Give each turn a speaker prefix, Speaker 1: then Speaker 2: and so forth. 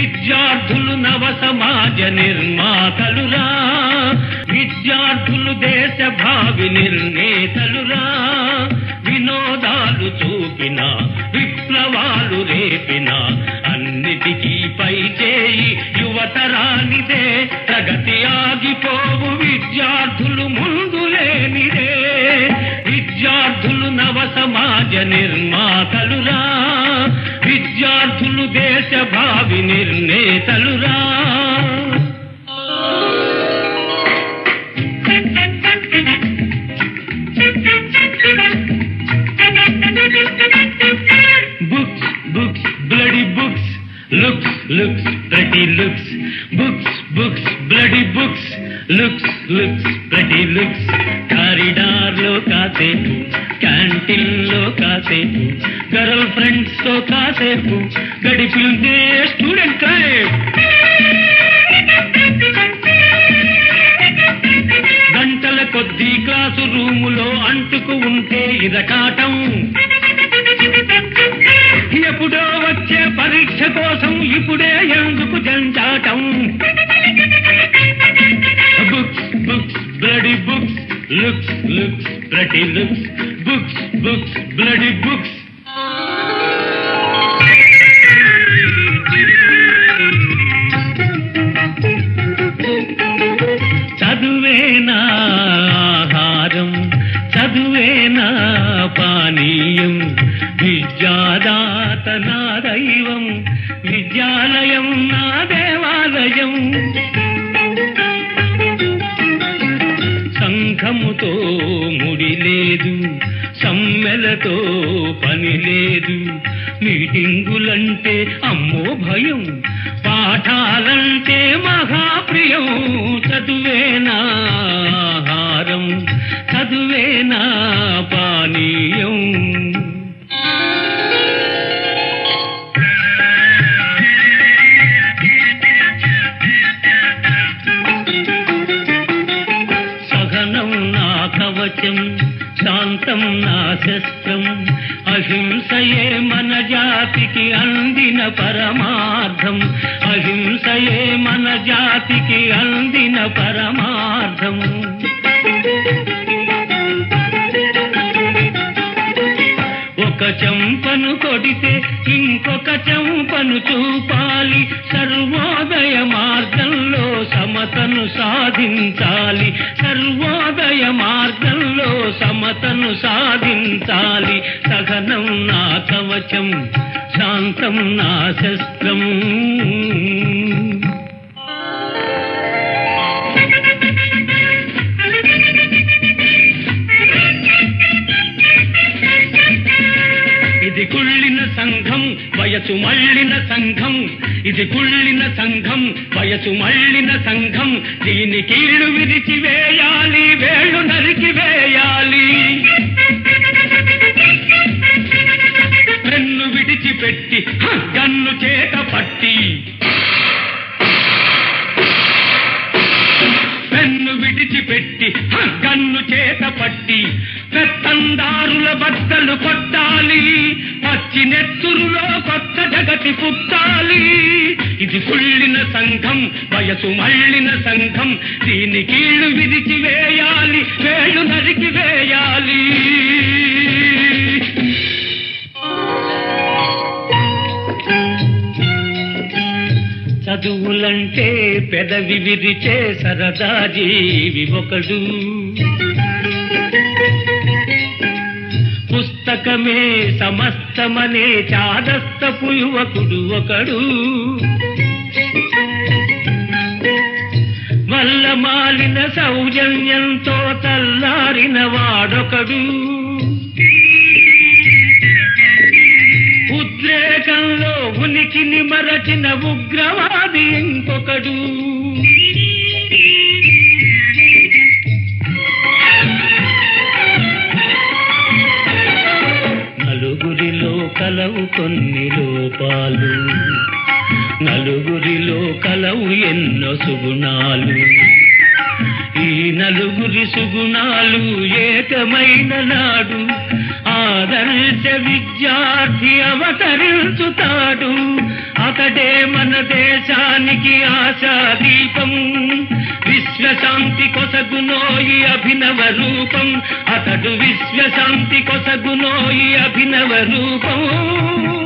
Speaker 1: విద్యార్థులు నవ సమాజ నిర్మాతలురా, విద్యార్థులు దేశ భావి నిర్ణేతలురా. వినోదాలు చూపిన విప్లవాలు రేపిన అన్నిటికీ పై చేయి యువతరానిదే. ప్రగతి ఆగిపోవు విద్యార్థులు ముందు లేనిదే. విద్యార్థులు నవ సమాజ నిర్మాతలురా, విద్యార్థులు దేశ భావి నిర్ణేతలురా. Books, books, bloody books, looks, looks, pretty looks. Books, books, bloody books, looks, looks, pretty looks. Corridor లో కాసేపు, క్యాంటీన్ లో కాసేపు, గర్ల్ ఫ్రెండ్స్ తో కాసేపు గడిపితే స్టూడెంట్ లైఫ్. గంటల కొద్దీ క్లాసు రూములో అంటుకు ఉంటే ఇరకాటం. ఎప్పుడో వచ్చే పరీక్ష కోసం ఇప్పుడే ఎందుకు జంచాటం. Books, books, bloody books, looks, looks, ప్రతి looks. Books, books, bloody books. చదువేనా ఆహారం, చదువేనా పానీయం, విద్యాదాత నా దైవం, విద్యాలయం నా దేవాలయం. సంఘముతో ముడి లేదు, సమ్మెలతో పని లేదు, మీటింగులంటే అమ్మో భయం, పాఠాలంటే మహాప్రియం. చదువేనా ఆహారం, చదువేనా పానీయం. సహనం నా కవచం, శాంతం నా శస్త్రం, అహింసయే మన జాతికి అందిన పరమార్థం. అహింసయే మన జాతికి అందిన పరమార్థం. ఒక చెంపను కొడితే ఇంకొక చెంపను చూపాలి. సర్వోదయ మార్గంలో సమతను సాధించాలి. సర్వోదయ మార్గంలో సమతను సాధించాలి. సహనం నా కవచం, శాంతం నా శస్త్రం. ఇది కుళ్ళిన సంఘం, వయసు మళ్ళిన సంఘం. ఇది కుళ్ళిన సంఘం, వయసు మళ్ళిన సంఘం. దీని కీళ్ళు విరిచి వేయాలి, వేళ్ళు నరికి వేయాలి. పెన్ను విడిచిపెట్టి గన్ను చేత పట్టి, పెన్ను విడిచిపెట్టి గన్ను చేత పట్టి పెత్తందారుల బట్టలు కొట్టాలి. పచ్చి నెత్తురులో కొత్త జగతి పుట్టాలి. ఇది కుళ్ళిన సంఘం, వయసు మళ్ళిన సంఘం. దీని కీళ్ళు విరిచి వేయాలి, వేళ్ళు నరికి వేయాలి. చదువులంటే పెదవి విరిచే సరదా జీవి ఒకడు. పుస్తకమే సమస్తమనే చాదస్తపు యువకుడు ఒకడు. వల్ల మాలిన సౌజన్యంతో తల్లారిన వాడొకడు. ఉద్రేకంలో ఉనికిని మరచిన ఉగ్రవాది ఇంకొకడు. నలుగురిలో కలవు కొన్ని లోపాలు, నలుగురిలో కలవు ఎన్నో సుగుణాలు. ఈ నలుగురి సుగుణాలు ఏకమైన నాడు ఆదరణ ఆదర్శ విద్యార్థి అవతరించుతాడు, అతడే మన దేశానికి ఆశాదీపం. విశ్వశాంతి కొసగునోయి అభినవ రూపం, అతడు విశ్వశాంతి కొసగునోయి అభినవ రూపం.